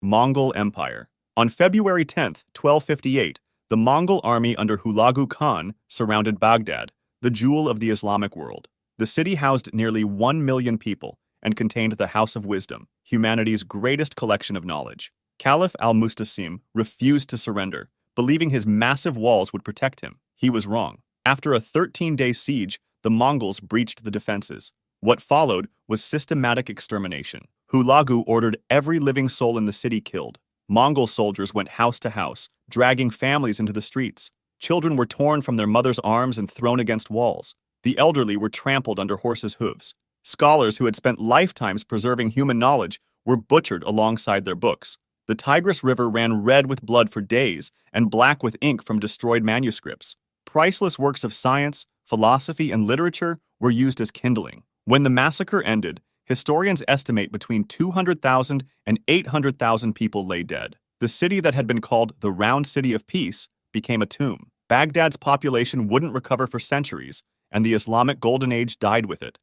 Mongol Empire. On February 10, 1258, the Mongol army under Hulagu Khan surrounded Baghdad, the jewel of the Islamic world. The city housed nearly 1 million people and contained the House of Wisdom, humanity's greatest collection of knowledge. Caliph al-Mustasim refused to surrender, believing his massive walls would protect him. He was wrong. After a 13-day siege, the Mongols breached the defenses. What followed was systematic extermination. Hulagu ordered every living soul in the city killed. Mongol soldiers went house to house, dragging families into the streets. Children were torn from their mothers' arms and thrown against walls. The elderly were trampled under horses' hooves. Scholars who had spent lifetimes preserving human knowledge were butchered alongside their books. The Tigris River ran red with blood for days and black with ink from destroyed manuscripts. Priceless works of science, philosophy, and literature were used as kindling. When the massacre ended, historians estimate between 200,000 and 800,000 people lay dead. The city that had been called the Round City of Peace became a tomb. Baghdad's population wouldn't recover for centuries, and the Islamic Golden Age died with it.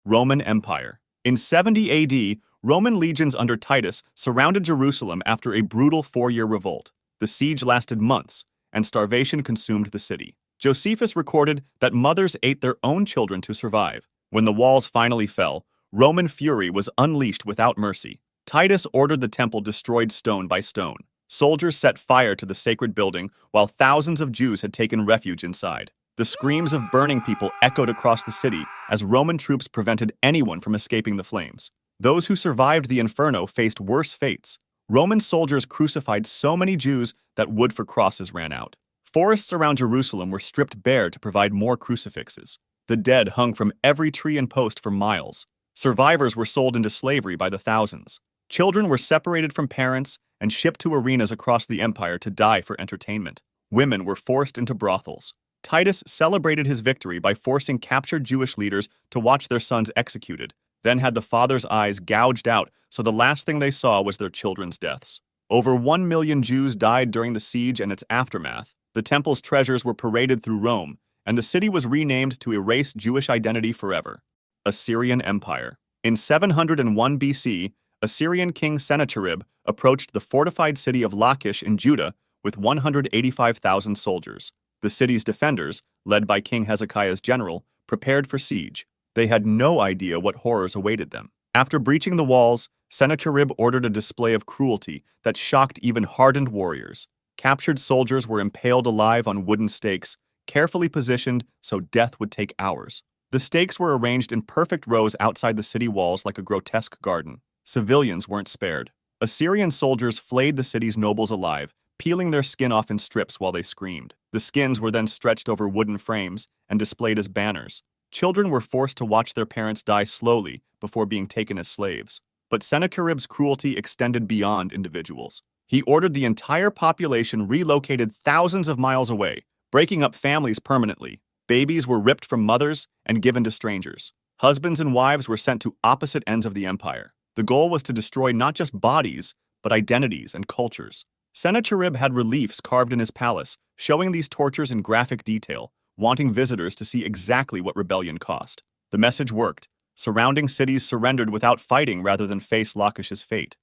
Roman Empire. In 70 AD, Roman legions under Titus surrounded Jerusalem after a brutal 4-year revolt. The siege lasted months, and starvation consumed the city. Josephus recorded that mothers ate their own children to survive. When the walls finally fell, Roman fury was unleashed without mercy. Titus ordered the temple destroyed stone by stone. Soldiers set fire to the sacred building, while thousands of Jews had taken refuge inside. The screams of burning people echoed across the city as Roman troops prevented anyone from escaping the flames. Those who survived the inferno faced worse fates. Roman soldiers crucified so many Jews that wood for crosses ran out. Forests around Jerusalem were stripped bare to provide more crucifixes. The dead hung from every tree and post for miles. Survivors were sold into slavery by the thousands. Children were separated from parents and shipped to arenas across the empire to die for entertainment. Women were forced into brothels. Titus celebrated his victory by forcing captured Jewish leaders to watch their sons executed, then had the fathers' eyes gouged out so the last thing they saw was their children's deaths. Over 1 million Jews died during the siege and its aftermath. The temple's treasures were paraded through Rome, and the city was renamed to erase Jewish identity forever. Assyrian Empire. In 701 BC, Assyrian king Sennacherib approached the fortified city of Lachish in Judah with 185,000 soldiers. The city's defenders, led by King Hezekiah's general, prepared for siege. They had no idea what horrors awaited them. After breaching the walls, Sennacherib ordered a display of cruelty that shocked even hardened warriors. Captured soldiers were impaled alive on wooden stakes, carefully positioned so death would take hours. The stakes were arranged in perfect rows outside the city walls like a grotesque garden. Civilians weren't spared. Assyrian soldiers flayed the city's nobles alive, peeling their skin off in strips while they screamed. The skins were then stretched over wooden frames and displayed as banners. Children were forced to watch their parents die slowly before being taken as slaves. But Sennacherib's cruelty extended beyond individuals. He ordered the entire population relocated thousands of miles away, breaking up families permanently. Babies were ripped from mothers and given to strangers. Husbands and wives were sent to opposite ends of the empire. The goal was to destroy not just bodies, but identities and cultures. Sennacherib had reliefs carved in his palace, showing these tortures in graphic detail, wanting visitors to see exactly what rebellion cost. The message worked. Surrounding cities surrendered without fighting rather than face Lachish's fate.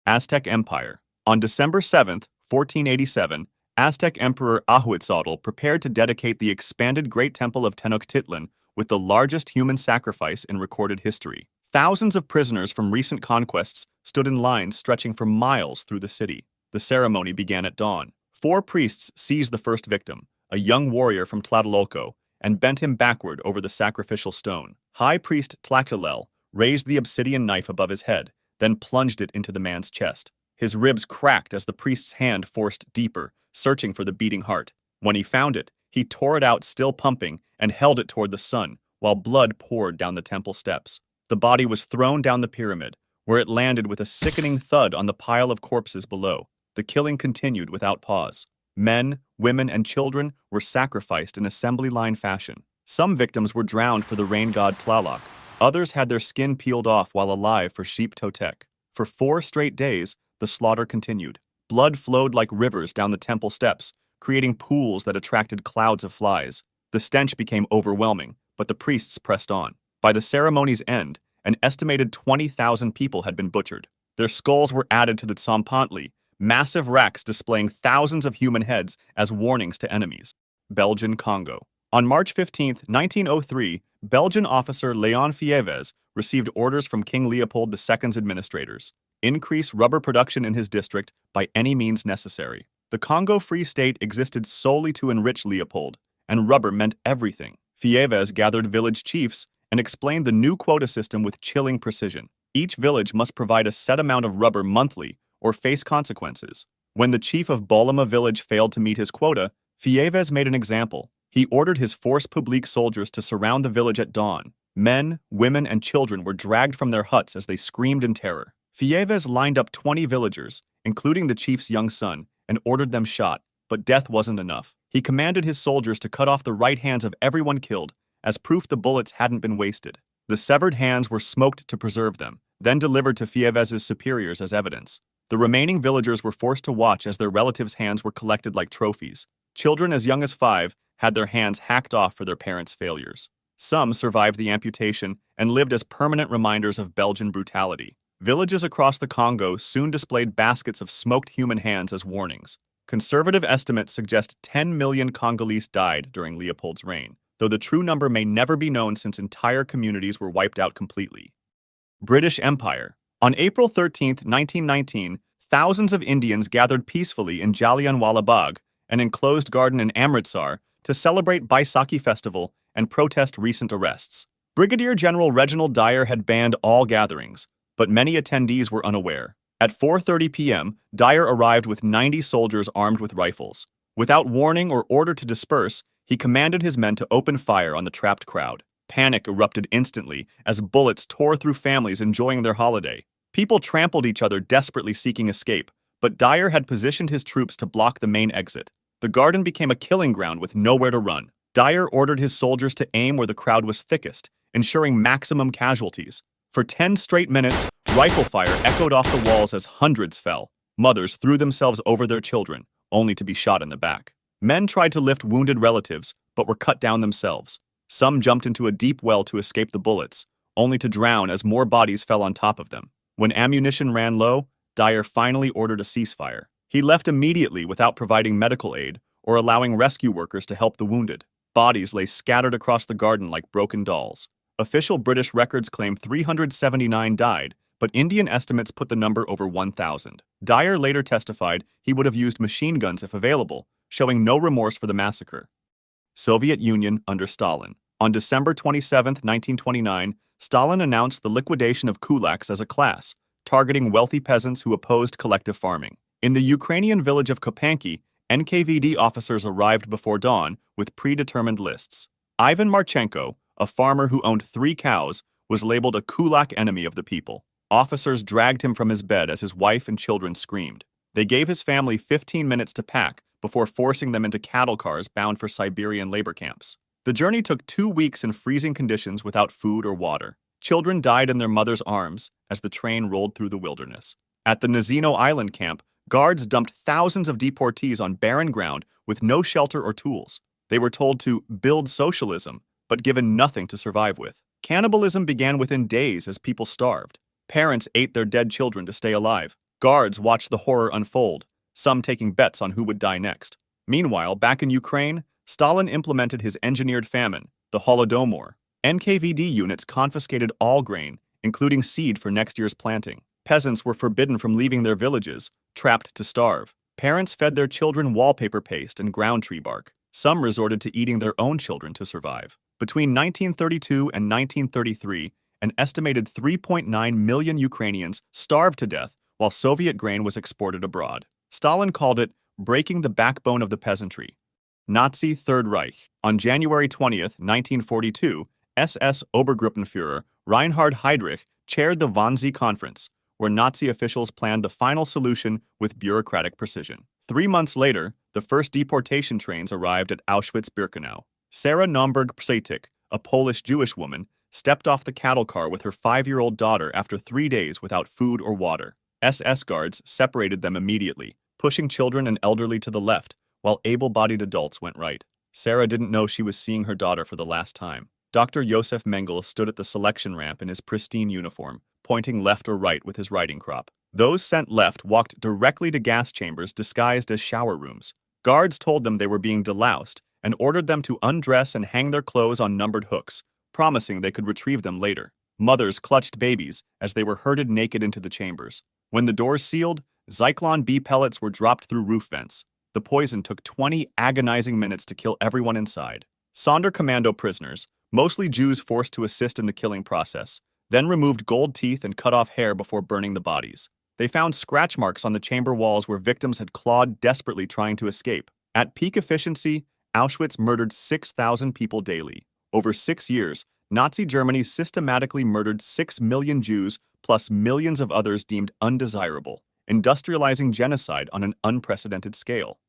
Aztec Empire. On December 7, 1487, Aztec Emperor Ahuitzotl prepared to dedicate the expanded Great Temple of Tenochtitlan with the largest human sacrifice in recorded history. Thousands of prisoners from recent conquests stood in lines stretching for miles through the city. The ceremony began at dawn. 4 priests seized the first victim, a young warrior from Tlatelolco, and bent him backward over the sacrificial stone. High Priest Tlaxcalel raised the obsidian knife above his head, then plunged it into the man's chest. His ribs cracked as the priest's hand forced deeper, searching for the beating heart. When he found it, he tore it out still pumping and held it toward the sun, while blood poured down the temple steps. The body was thrown down the pyramid, where it landed with a sickening thud on the pile of corpses below. The killing continued without pause. Men, women, and children were sacrificed in assembly line fashion. Some victims were drowned for the rain god Tlaloc. Others had their skin peeled off while alive for Sheep Totek. For 4 straight days, the slaughter continued. Blood flowed like rivers down the temple steps, creating pools that attracted clouds of flies. The stench became overwhelming, but the priests pressed on. By the ceremony's end, an estimated 20,000 people had been butchered. Their skulls were added to the tsompantli, massive racks displaying thousands of human heads as warnings to enemies. Belgian Congo. On March 15, 1903, Belgian officer Léon Fiévez received orders from King Leopold II's administrators. Increase rubber production in his district by any means necessary. The Congo Free State existed solely to enrich Leopold, and rubber meant everything. Fiévez gathered village chiefs and explained the new quota system with chilling precision. Each village must provide a set amount of rubber monthly or face consequences. When the chief of Bolama village failed to meet his quota, Fiévez made an example. He ordered his force publique soldiers to surround the village at dawn. Men, women, and children were dragged from their huts as they screamed in terror. Fiévez lined up 20 villagers, including the chief's young son, and ordered them shot, but death wasn't enough. He commanded his soldiers to cut off the right hands of everyone killed, as proof the bullets hadn't been wasted. The severed hands were smoked to preserve them, then delivered to Fiévez's superiors as evidence. The remaining villagers were forced to watch as their relatives' hands were collected like trophies. Children as young as 5 had their hands hacked off for their parents' failures. Some survived the amputation and lived as permanent reminders of Belgian brutality. Villages across the Congo soon displayed baskets of smoked human hands as warnings. Conservative estimates suggest 10 million Congolese died during Leopold's reign, though the true number may never be known since entire communities were wiped out completely. British Empire. On April 13, 1919, thousands of Indians gathered peacefully in Jallianwala Bagh, an enclosed garden in Amritsar, to celebrate Baisakhi festival and protest recent arrests. Brigadier General Reginald Dyer had banned all gatherings, but many attendees were unaware. At 4:30 p.m., Dyer arrived with 90 soldiers armed with rifles. Without warning or order to disperse, he commanded his men to open fire on the trapped crowd. Panic erupted instantly as bullets tore through families enjoying their holiday. People trampled each other, desperately seeking escape, but Dyer had positioned his troops to block the main exit. The garden became a killing ground with nowhere to run. Dyer ordered his soldiers to aim where the crowd was thickest, ensuring maximum casualties. For 10 straight minutes, rifle fire echoed off the walls as hundreds fell. Mothers threw themselves over their children, only to be shot in the back. Men tried to lift wounded relatives, but were cut down themselves. Some jumped into a deep well to escape the bullets, only to drown as more bodies fell on top of them. When ammunition ran low, Dyer finally ordered a ceasefire. He left immediately without providing medical aid or allowing rescue workers to help the wounded. Bodies lay scattered across the garden like broken dolls. Official British records claim 379 died, but Indian estimates put the number over 1,000. Dyer later testified he would have used machine guns if available, showing no remorse for the massacre. Soviet Union under Stalin. On December 27, 1929, Stalin announced the liquidation of kulaks as a class, targeting wealthy peasants who opposed collective farming. In the Ukrainian village of Kopanki, NKVD officers arrived before dawn with predetermined lists. Ivan Marchenko, a farmer who owned 3 cows, was labeled a kulak enemy of the people. Officers dragged him from his bed as his wife and children screamed. They gave his family 15 minutes to pack before forcing them into cattle cars bound for Siberian labor camps. The journey took 2 weeks in freezing conditions without food or water. Children died in their mothers' arms as the train rolled through the wilderness. At the Nazino Island camp, guards dumped thousands of deportees on barren ground with no shelter or tools. They were told to build socialism, but given nothing to survive with. Cannibalism began within days as people starved. Parents ate their dead children to stay alive. Guards watched the horror unfold, some taking bets on who would die next. Meanwhile, back in Ukraine, Stalin implemented his engineered famine, the Holodomor. NKVD units confiscated all grain, including seed for next year's planting. Peasants were forbidden from leaving their villages, trapped to starve. Parents fed their children wallpaper paste and ground tree bark. Some resorted to eating their own children to survive. Between 1932 and 1933, an estimated 3.9 million Ukrainians starved to death while Soviet grain was exported abroad. Stalin called it breaking the backbone of the peasantry. Nazi Third Reich. On January 20, 1942, SS Obergruppenführer Reinhard Heydrich chaired the Wannsee Conference, where Nazi officials planned the final solution with bureaucratic precision. 3 months later, the first deportation trains arrived at Auschwitz-Birkenau. Sarah Nomberg-Psetik, a Polish Jewish woman, stepped off the cattle car with her 5-year-old daughter after 3 days without food or water. SS guards separated them immediately, pushing children and elderly to the left, while able-bodied adults went right. Sarah didn't know she was seeing her daughter for the last time. Dr. Josef Mengele stood at the selection ramp in his pristine uniform, pointing left or right with his riding crop. Those sent left walked directly to gas chambers disguised as shower rooms. Guards told them they were being deloused and ordered them to undress and hang their clothes on numbered hooks, promising they could retrieve them later. Mothers clutched babies as they were herded naked into the chambers. When the doors sealed, Zyklon B pellets were dropped through roof vents. The poison took 20 agonizing minutes to kill everyone inside. Sonderkommando prisoners, mostly Jews forced to assist in the killing process, then removed gold teeth and cut off hair before burning the bodies. They found scratch marks on the chamber walls where victims had clawed desperately trying to escape. At peak efficiency, Auschwitz murdered 6,000 people daily. Over 6 years, Nazi Germany systematically murdered 6 million Jews plus millions of others deemed undesirable, industrializing genocide on an unprecedented scale.